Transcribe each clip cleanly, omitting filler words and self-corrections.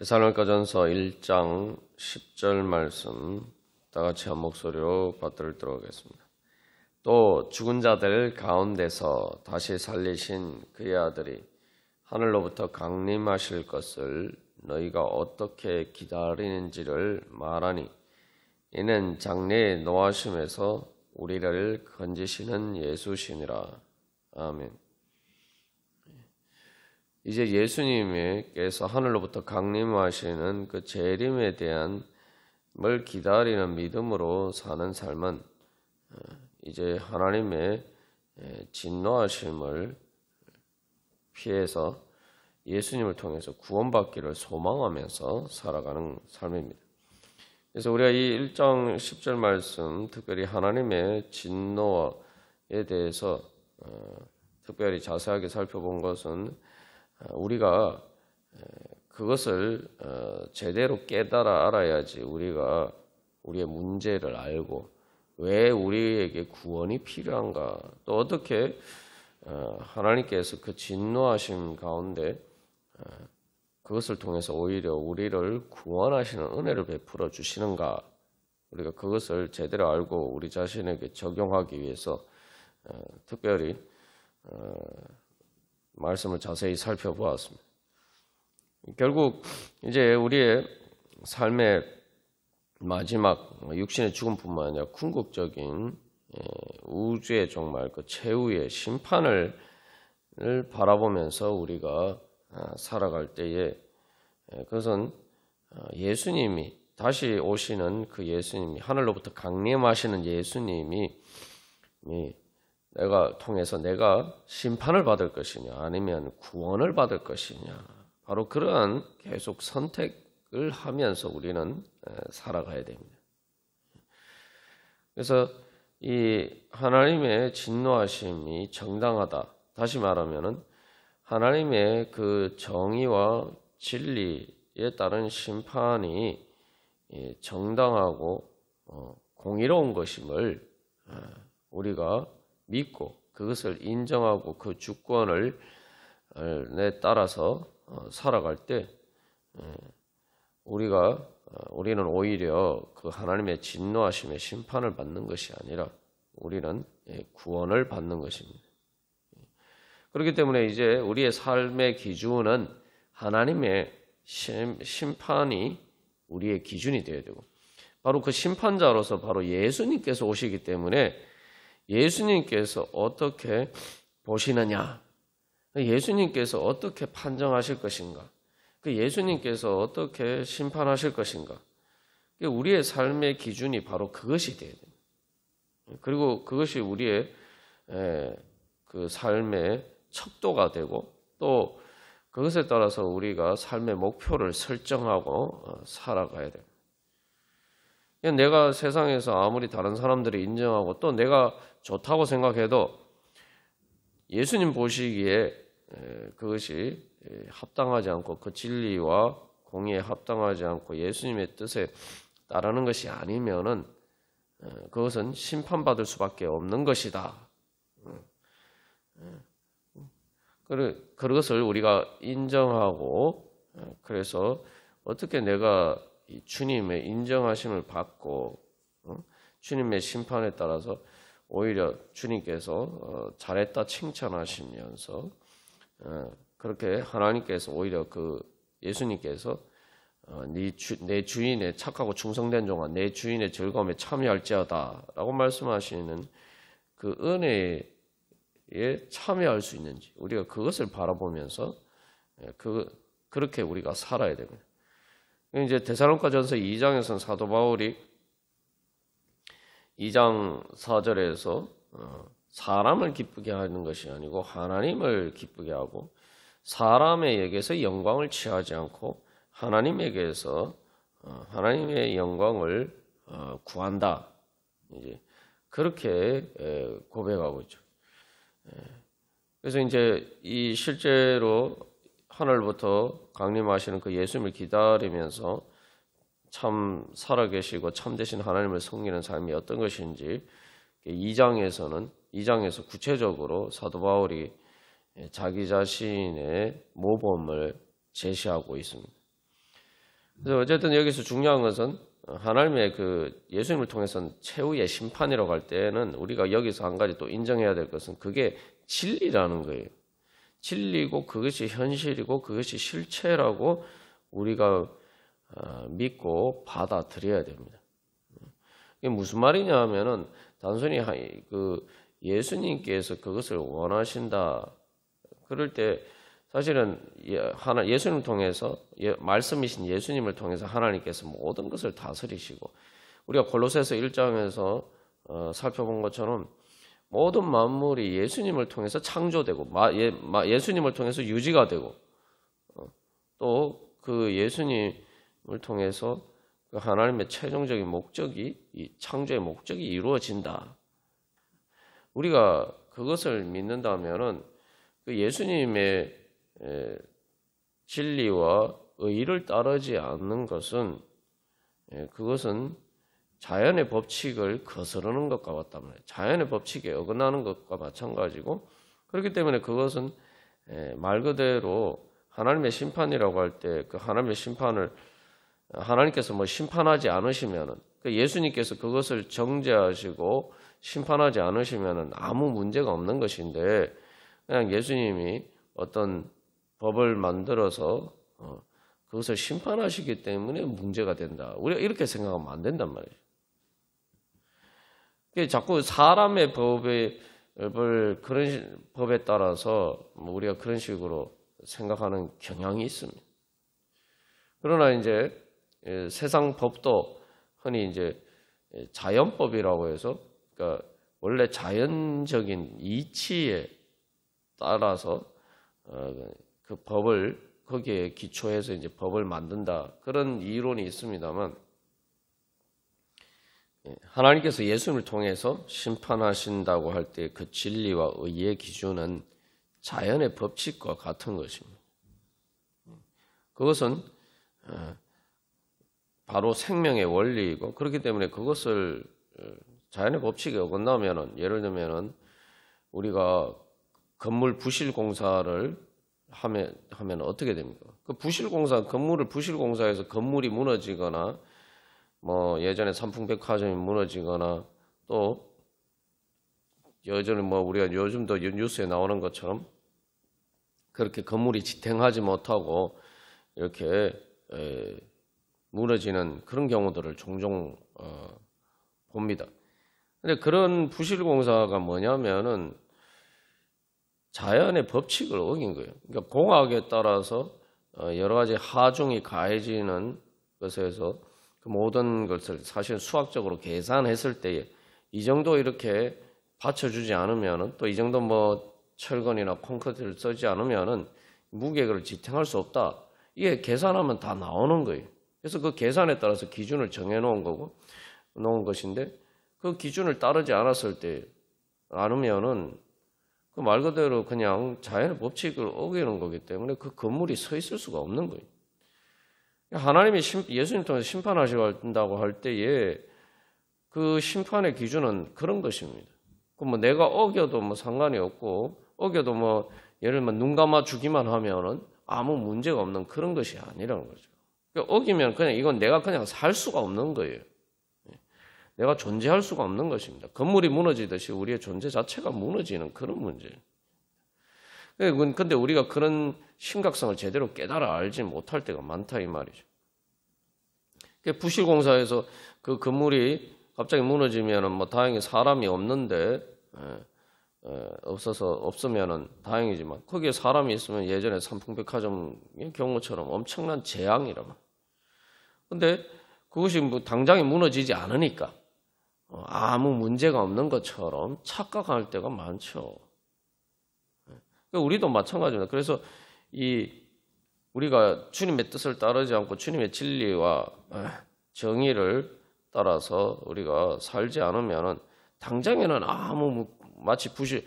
데살로니가전서 1장 10절 말씀 다 같이 한 목소리로 받들도록 하겠습니다. 또 죽은 자들 가운데서 다시 살리신 그의 아들이 하늘로부터 강림하실 것을 너희가 어떻게 기다리는지를 말하니 이는 장래의 노하심에서 우리를 건지시는 예수시니라. 아멘. 이제 예수님께서 하늘로부터 강림하시는 그 재림에 대한 걸 기다리는 믿음으로 사는 삶은 이제 하나님의 진노하심을 피해서 예수님을 통해서 구원받기를 소망하면서 살아가는 삶입니다. 그래서 우리가 이 1장 10절 말씀, 특별히 하나님의 진노에 대해서 특별히 자세하게 살펴본 것은 우리가 그것을 제대로 깨달아 알아야지 우리가 우리의 문제를 알고 왜 우리에게 구원이 필요한가, 또 어떻게 하나님께서 그 진노하심 가운데 그것을 통해서 오히려 우리를 구원하시는 은혜를 베풀어 주시는가, 우리가 그것을 제대로 알고 우리 자신에게 적용하기 위해서 특별히 말씀을 자세히 살펴보았습니다. 결국 이제 우리의 삶의 마지막 육신의 죽음뿐만 아니라 궁극적인 우주의 정말 그 최후의 심판을 바라보면서 우리가 살아갈 때에 그것은 예수님이 다시 오시는 그 예수님이, 하늘로부터 강림하시는 예수님이 내가 통해서 내가 심판을 받을 것이냐 아니면 구원을 받을 것이냐, 바로 그러한 계속 선택을 하면서 우리는 살아가야 됩니다. 그래서 이 하나님의 진노하심이 정당하다, 다시 말하면은 하나님의 그 정의와 진리에 따른 심판이 정당하고 공의로운 것임을 우리가 믿고 그것을 인정하고 그 주권을 따라서 살아갈 때 우리는 오히려 그 하나님의 진노하심의 심판을 받는 것이 아니라 우리는 구원을 받는 것입니다. 그렇기 때문에 이제 우리의 삶의 기준은 하나님의 심판이 우리의 기준이 되어야 되고, 바로 그 심판자로서 바로 예수님께서 오시기 때문에 예수님께서 어떻게 보시느냐, 예수님께서 어떻게 판정하실 것인가, 그 예수님께서 어떻게 심판하실 것인가, 우리의 삶의 기준이 바로 그것이 되어야 됩니다. 그리고 그것이 우리의 그 삶의 척도가 되고, 또 그것에 따라서 우리가 삶의 목표를 설정하고 살아가야 됩니다. 내가 세상에서 아무리 다른 사람들이 인정하고 또 내가 좋다고 생각해도 예수님 보시기에 그것이 합당하지 않고 그 진리와 공의에 합당하지 않고 예수님의 뜻에 따르는 것이 아니면은 그것은 심판받을 수밖에 없는 것이다. 그것을 우리가 인정하고, 그래서 어떻게 내가 주님의 인정하심을 받고 주님의 심판에 따라서 오히려 주님께서 잘했다 칭찬하시면서 그렇게 하나님께서 오히려 그 예수님께서 내 주인의 착하고 충성된 종아 내 주인의 즐거움에 참여할지어다 라고 말씀하시는 그 은혜에 참여할 수 있는지 우리가 그것을 바라보면서 그렇게 우리가 살아야 됩니다. 이제 데살로니가전서 2장에서는 사도 바울이 2장 4절에서 사람을 기쁘게 하는 것이 아니고 하나님을 기쁘게 하고 사람에게서 영광을 취하지 않고 하나님에게서 하나님의 영광을 구한다. 이제 그렇게 고백하고 있죠. 그래서 이제 이 실제로 하늘부터 강림하시는 그 예수님을 기다리면서 참 살아계시고 참되신 하나님을 섬기는 삶이 어떤 것인지 2장에서 구체적으로 사도 바울이 자기 자신의 모범을 제시하고 있습니다. 그래서 어쨌든 여기서 중요한 것은 하나님의 그 예수님을 통해서는 최후의 심판이라고 할 때는 우리가 여기서 한 가지 또 인정해야 될 것은 그게 진리라는 거예요. 진리고 그것이 현실이고 그것이 실체라고 우리가 믿고 받아들여야 됩니다. 이게 무슨 말이냐 하면은 단순히 그 예수님께서 그것을 원하신다. 그럴 때 사실은 예수님을 통해서 말씀이신 예수님을 통해서 하나님께서 모든 것을 다스리시고 우리가 골로새서 1장에서 살펴본 것처럼 모든 만물이 예수님을 통해서 창조되고 예수님을 통해서 유지가 되고 또 그 예수님을 통해서 그 하나님의 최종적인 목적이 이 창조의 목적이 이루어진다. 우리가 그것을 믿는다면은 그 예수님의 진리와 의를 따르지 않는 것은 그것은 자연의 법칙을 거스르는 것과 같단 말이에요. 자연의 법칙에 어긋나는 것과 마찬가지고 그렇기 때문에 그것은 말 그대로 하나님의 심판이라고 할 때 그 하나님의 심판을 하나님께서 뭐 심판하지 않으시면은 그 예수님께서 그것을 정죄하시고 심판하지 않으시면은 아무 문제가 없는 것인데 그냥 예수님이 어떤 법을 만들어서 그것을 심판하시기 때문에 문제가 된다. 우리가 이렇게 생각하면 안 된단 말이에요. 자꾸 사람의 그런 법에 따라서 우리가 그런 식으로 생각하는 경향이 있습니다. 그러나 이제 세상 법도 흔히 이제 자연법이라고 해서 그러니까 원래 자연적인 이치에 따라서 그 법을 거기에 기초해서 이제 법을 만든다 그런 이론이 있습니다만 하나님께서 예수님을 통해서 심판하신다고 할 때 그 진리와 의의 기준은 자연의 법칙과 같은 것입니다. 그것은 바로 생명의 원리이고 그렇기 때문에 그것을 자연의 법칙에 어긋나면은 예를 들면은 우리가 건물 부실 공사를 하면 어떻게 됩니까? 그 건물을 부실 공사해서 건물이 무너지거나 뭐 예전에 삼풍백화점이 무너지거나 또 여전히 뭐 우리가 요즘도 뉴스에 나오는 것처럼 그렇게 건물이 지탱하지 못하고 이렇게 무너지는 그런 경우들을 종종 봅니다. 근데 그런 부실 공사가 뭐냐면은 자연의 법칙을 어긴 거예요. 그러니까 공학에 따라서 여러 가지 하중이 가해지는 것에서 그 모든 것을 사실 수학적으로 계산했을 때 이 정도 이렇게 받쳐주지 않으면은 또 이 정도 뭐 철근이나 콘크리트를 쓰지 않으면은 무게를 지탱할 수 없다. 이게 계산하면 다 나오는 거예요. 그래서 그 계산에 따라서 기준을 정해놓은 것인데 그 기준을 따르지 않으면은 그 말 그대로 그냥 자연의 법칙을 어기는 거기 때문에 그 건물이 서 있을 수가 없는 거예요. 하나님이 예수님 통해서 심판하신다고 할 때에 그 심판의 기준은 그런 것입니다. 뭐 내가 어겨도 뭐 상관이 없고 어겨도 뭐 예를 들면 눈 감아 주기만 하면은 아무 문제가 없는 그런 것이 아니라는 거죠. 그러니까 어기면 그냥 이건 내가 그냥 살 수가 없는 거예요. 내가 존재할 수가 없는 것입니다. 건물이 무너지듯이 우리의 존재 자체가 무너지는 그런 문제예요. 근데 우리가 그런 심각성을 제대로 깨달아 알지 못할 때가 많다 이 말이죠. 부실공사에서 그 건물이 갑자기 무너지면은 뭐 다행히 사람이 없는데 없으면은 다행이지만 거기에 사람이 있으면 예전에 삼풍백화점의 경우처럼 엄청난 재앙이라고. 근데 그것이 뭐 당장에 무너지지 않으니까 아무 문제가 없는 것처럼 착각할 때가 많죠. 우리도 마찬가지입니다. 그래서 우리가 주님의 뜻을 따르지 않고 주님의 진리와 정의를 따라서 우리가 살지 않으면 당장에는 마치 부실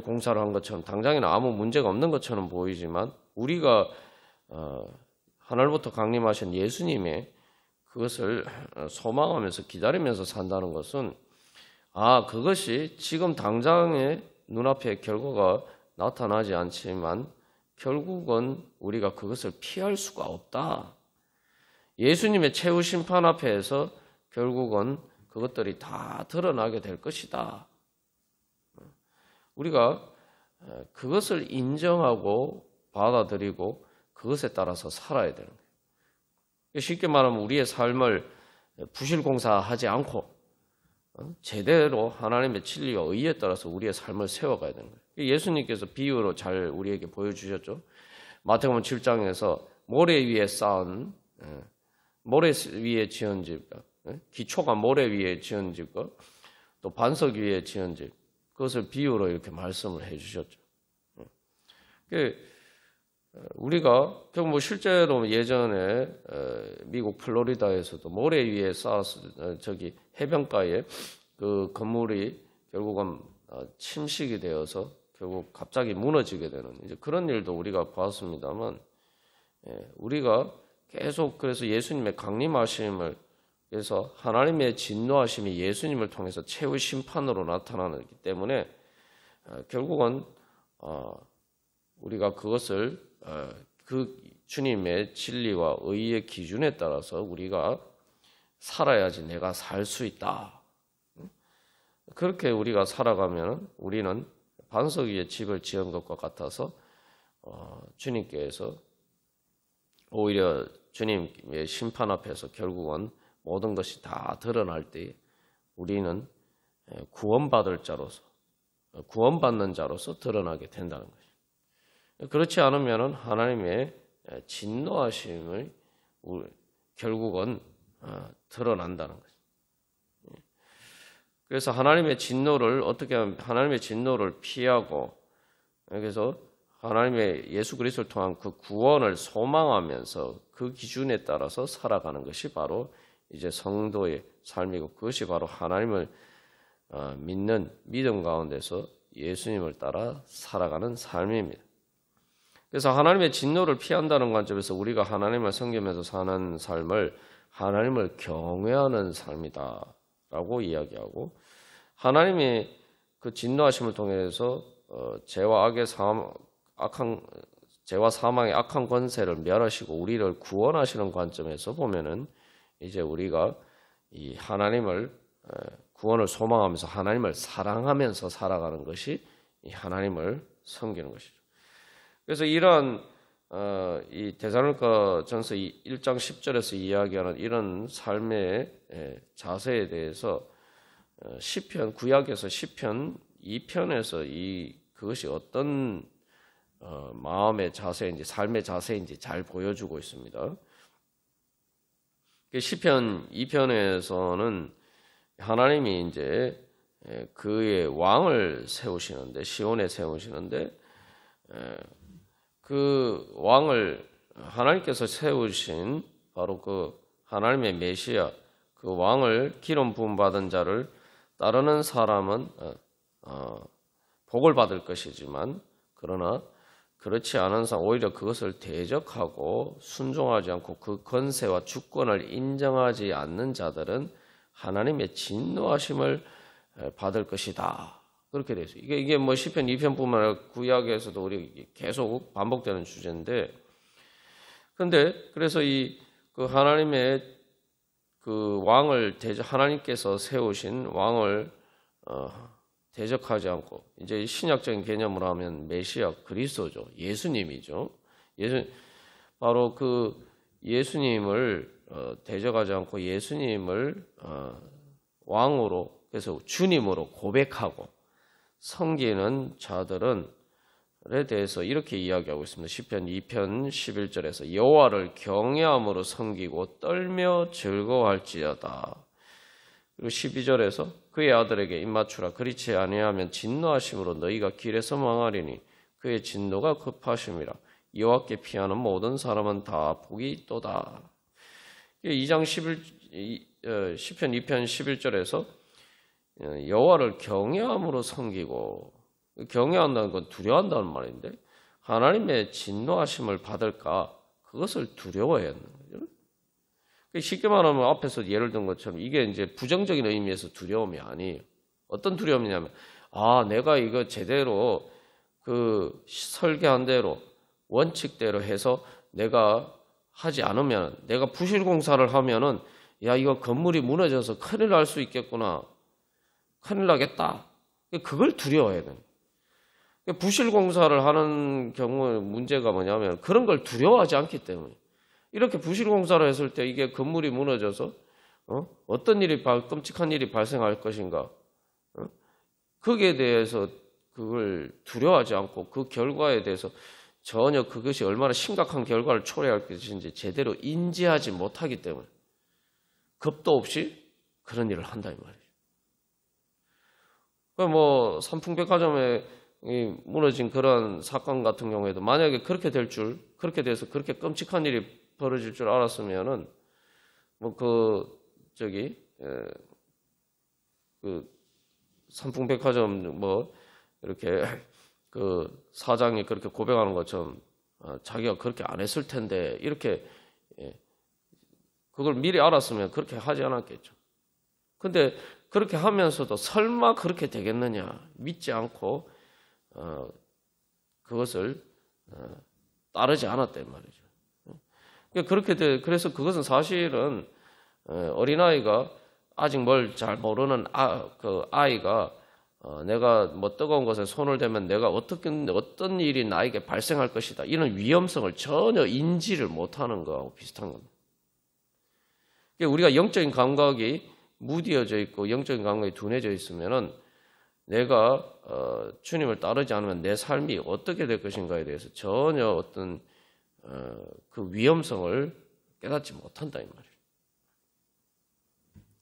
공사를 한 것처럼 당장에는 아무 문제가 없는 것처럼 보이지만 우리가 하늘부터 강림하신 예수님의 그것을 소망하면서 기다리면서 산다는 것은 그것이 지금 당장의 눈앞에 결과가 나타나지 않지만 결국은 우리가 그것을 피할 수가 없다. 예수님의 최후 심판 앞에서 결국은 그것들이 다 드러나게 될 것이다. 우리가 그것을 인정하고 받아들이고 그것에 따라서 살아야 되는 거예요. 쉽게 말하면 우리의 삶을 부실공사하지 않고 제대로 하나님의 진리와 의에 따라서 우리의 삶을 세워가야 되는 거예요. 예수님께서 비유로 잘 우리에게 보여주셨죠. 마태복음 7장에서 모래 위에 쌓은 모래 위에 지은 집, 기초가 모래 위에 지은 집과 또 반석 위에 지은 집, 그것을 비유로 이렇게 말씀을 해주셨죠. 우리가 결국 실제로 예전에 미국 플로리다에서도 모래 위에 쌓아서 저기 해변가에 그 건물이 결국은 침식이 되어서 결국 갑자기 무너지게 되는 이제 그런 일도 우리가 봤습니다만, 우리가 계속 그래서 예수님의 강림하심을, 그래서 하나님의 진노하심이 예수님을 통해서 최후 심판으로 나타나기 때문에 결국은 우리가 그것을 그 주님의 진리와 의의 기준에 따라서 우리가 살아야지 내가 살 수 있다. 그렇게 우리가 살아가면 우리는 반석 위에 집을 지은 것과 같아서 주님께서 오히려 주님의 심판 앞에서 결국은 모든 것이 다 드러날 때 우리는 구원받을 자로서, 구원받는 자로서 드러나게 된다는 것이죠. 그렇지 않으면 하나님의 진노하심을 결국은 드러난다는 것이죠. 그래서 하나님의 진노를 어떻게 하면 하나님의 진노를 피하고, 그래서 하나님의 예수 그리스도를 통한 그 구원을 소망하면서 그 기준에 따라서 살아가는 것이 바로 이제 성도의 삶이고, 그것이 바로 하나님을 믿는 믿음 가운데서 예수님을 따라 살아가는 삶입니다. 그래서 하나님의 진노를 피한다는 관점에서 우리가 하나님을 섬기면서 사는 삶을 하나님을 경외하는 삶이다라고 이야기하고, 하나님이 그 진노하심을 통해서 죄와 사망의 악한 권세를 멸하시고 우리를 구원하시는 관점에서 보면은 이제 우리가 이 하나님을 구원을 소망하면서 하나님을 사랑하면서 살아가는 것이 이 하나님을 섬기는 것이죠. 그래서 이러한 이 데살로니가전서 1장 10절에서 이야기하는 이런 삶의 자세에 대해서 시편, 구약에서 시편 2편에서 그것이 어떤 마음의 자세인지 삶의 자세인지 잘 보여주고 있습니다. 시편 2편에서는 하나님이 이제 그의 왕을 세우시는데, 시온에 세우시는데, 그 왕을 하나님께서 세우신 바로 그 하나님의 메시아, 그 왕을 기름 부음 받은 자를 따르는 사람은 복을 받을 것이지만, 그러나 그렇지 않은 사람, 오히려 그것을 대적하고 순종하지 않고 그 권세와 주권을 인정하지 않는 자들은 하나님의 진노하심을 받을 것이다. 그렇게 되어 있어요. 이게 뭐 시편 2편뿐만 아니라 구약에서도 우리 계속 반복되는 주제인데, 근데 그래서 그 하나님의 그 왕을 하나님께서 세우신 왕을 대적하지 않고, 이제 신약적인 개념으로 하면 메시아 그리스도죠. 예수님이죠. 바로 그 예수님을 대적하지 않고 예수님을 왕으로, 그래서 주님으로 고백하고 섬기는 자들에 대해서 이렇게 이야기하고 있습니다. 시편 2편 11절에서 여호와를 경외함으로 섬기고 떨며 즐거워할지어다. 그리고 12절에서 그의 아들에게 입맞추라. 그렇지 아니하면 진노하심으로 너희가 길에서 망하리니 그의 진노가 급하심이라. 여호와께 피하는 모든 사람은 다 복이 있도다. 2장 시편 2편 11절에서 여호와를 경외함으로 섬기고, 경외한다는 건 두려워한다는 말인데, 하나님의 진노하심을 받을까, 그것을 두려워해야 하는 거죠. 쉽게 말하면 앞에서 예를 든 것처럼 이게 이제 부정적인 의미에서 두려움이 아니에요. 어떤 두려움이냐면, 내가 이거 제대로 그 설계한 대로 원칙대로 해서 내가 하지 않으면, 내가 부실 공사를 하면은 야, 이거 건물이 무너져서 큰일 날 수 있겠구나, 큰일 나겠다, 그걸 두려워해야 돼요. 부실 공사를 하는 경우에 문제가 뭐냐면 그런 걸 두려워하지 않기 때문에, 이렇게 부실 공사를 했을 때 이게 건물이 무너져서 어떤 일이 끔찍한 일이 발생할 것인가, 거기에 대해서 그걸 두려워하지 않고 그 결과에 대해서 전혀 그것이 얼마나 심각한 결과를 초래할 것인지 제대로 인지하지 못하기 때문에 겁도 없이 그런 일을 한다 이 말이죠. 뭐 삼풍백화점에 무너진 그런 사건 같은 경우에도 만약에 그렇게 그렇게 돼서 그렇게 끔찍한 일이 벌어질 줄 알았으면은 뭐 그 삼풍백화점 뭐 이렇게 그 사장이 그렇게 고백하는 것처럼 자기가 그렇게 안 했을 텐데, 이렇게 그걸 미리 알았으면 그렇게 하지 않았겠죠. 근데 그렇게 하면서도 설마 그렇게 되겠느냐 믿지 않고 그것을 따르지 않았단 말이죠. 그래서 그것은 사실은 어린아이가, 아직 뭘 잘 모르는 그 아이가 내가 뭐 뜨거운 것에 손을 대면 내가 어떤 일이 나에게 발생할 것이다, 이런 위험성을 전혀 인지를 못하는 거하고 비슷한 겁니다. 우리가 영적인 감각이 무디어져 있고 영적인 감각이 둔해져 있으면은 내가 주님을 따르지 않으면 내 삶이 어떻게 될 것인가에 대해서 전혀 어떤 그 위험성을 깨닫지 못한다 이 말이에요.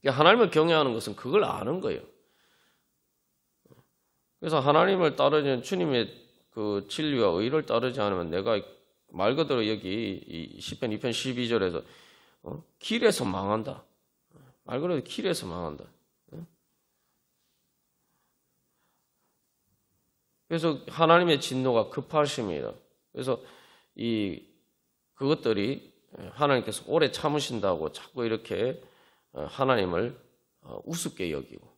하나님을 경외하는 것은 그걸 아는 거예요. 그래서 하나님을 따르는, 주님의 그 진리와 의를 따르지 않으면 내가 말 그대로 여기 시편 2편 12절에서 길에서 망한다. 말 그대로 길에서 망한다. 그래서 하나님의 진노가 급하십니다. 그래서 그것들이 하나님께서 오래 참으신다고 자꾸 이렇게 하나님을 우습게 여기고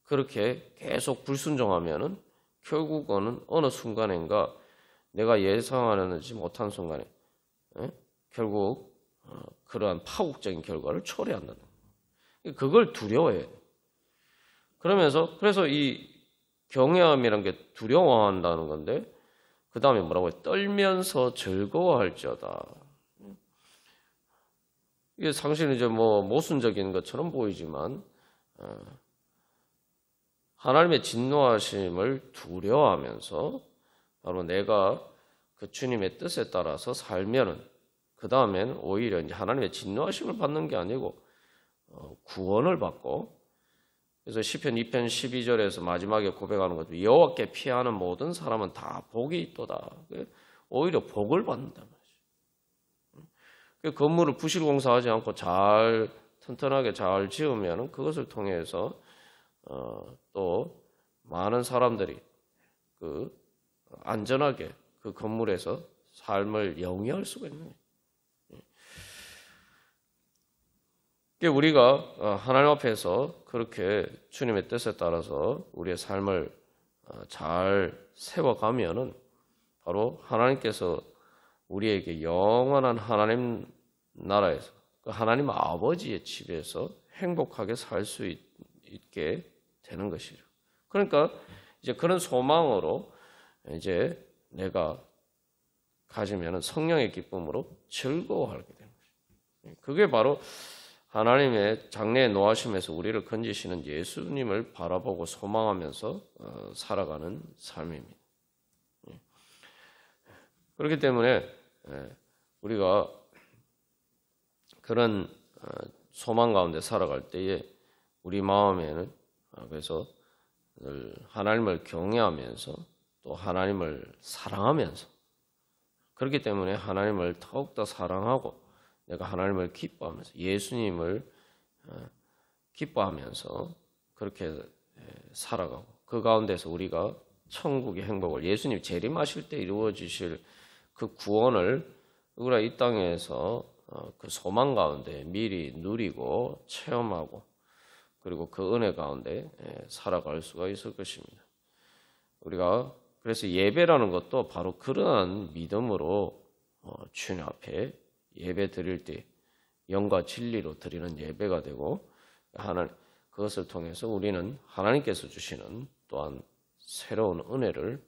그렇게 계속 불순종하면은 결국은 어느 순간인가 내가 예상하지 못한 순간에 결국 그러한 파국적인 결과를 초래한다는 거예요. 그걸 두려워해요. 그래서 이 경외함이라는 게 두려워한다는 건데, 그 다음에 뭐라고 해요? 떨면서 즐거워할지어다. 이게 사실은 이제 뭐 모순적인 것처럼 보이지만 하나님의 진노하심을 두려워하면서 바로 내가 그 주님의 뜻에 따라서 살면은 그 다음엔 오히려 이제 하나님의 진노하심을 받는 게 아니고 구원을 받고, 그래서 시편 2편 12절에서 마지막에 고백하는 것도 여호와께 피하는 모든 사람은 다 복이 있도다. 오히려 복을 받는단 말이죠. 건물을 부실 공사하지 않고 잘 튼튼하게 잘 지으면 그것을 통해서 또 많은 사람들이 그 안전하게 그 건물에서 삶을 영위할 수가 있는 거예요. 우리가 하나님 앞에서 그렇게 주님의 뜻에 따라서 우리의 삶을 잘 세워가면은 바로 하나님께서 우리에게 영원한 하나님 나라에서, 그 하나님 아버지의 집에서 행복하게 살 수 있게 되는 것이죠. 그러니까 이제 그런 소망으로 이제 내가 가지면은 성령의 기쁨으로 즐거워하게 되는 것이죠. 그게 바로 하나님의 장래의 노하심에서 우리를 건지시는 예수님을 바라보고 소망하면서 살아가는 삶입니다. 그렇기 때문에 우리가 그런 소망 가운데 살아갈 때에 우리 마음에는 그래서 늘 하나님을 경외하면서 또 하나님을 사랑하면서, 그렇기 때문에 하나님을 더욱더 사랑하고 내가 하나님을 기뻐하면서 예수님을 기뻐하면서 그렇게 살아가고, 그 가운데서 우리가 천국의 행복을, 예수님 재림하실 때 이루어지실 그 구원을 우리가 이 땅에서 그 소망 가운데 미리 누리고 체험하고, 그리고 그 은혜 가운데 살아갈 수가 있을 것입니다. 우리가 그래서 예배라는 것도 바로 그러한 믿음으로 주님 앞에 예배 드릴 때 영과 진리로 드리는 예배가 되고 그것을 통해서 우리는 하나님께서 주시는 또한 새로운 은혜를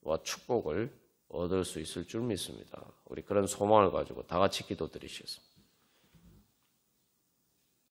와 축복을 얻을 수 있을 줄 믿습니다. 우리 그런 소망을 가지고 다 같이 기도드리시겠습니다.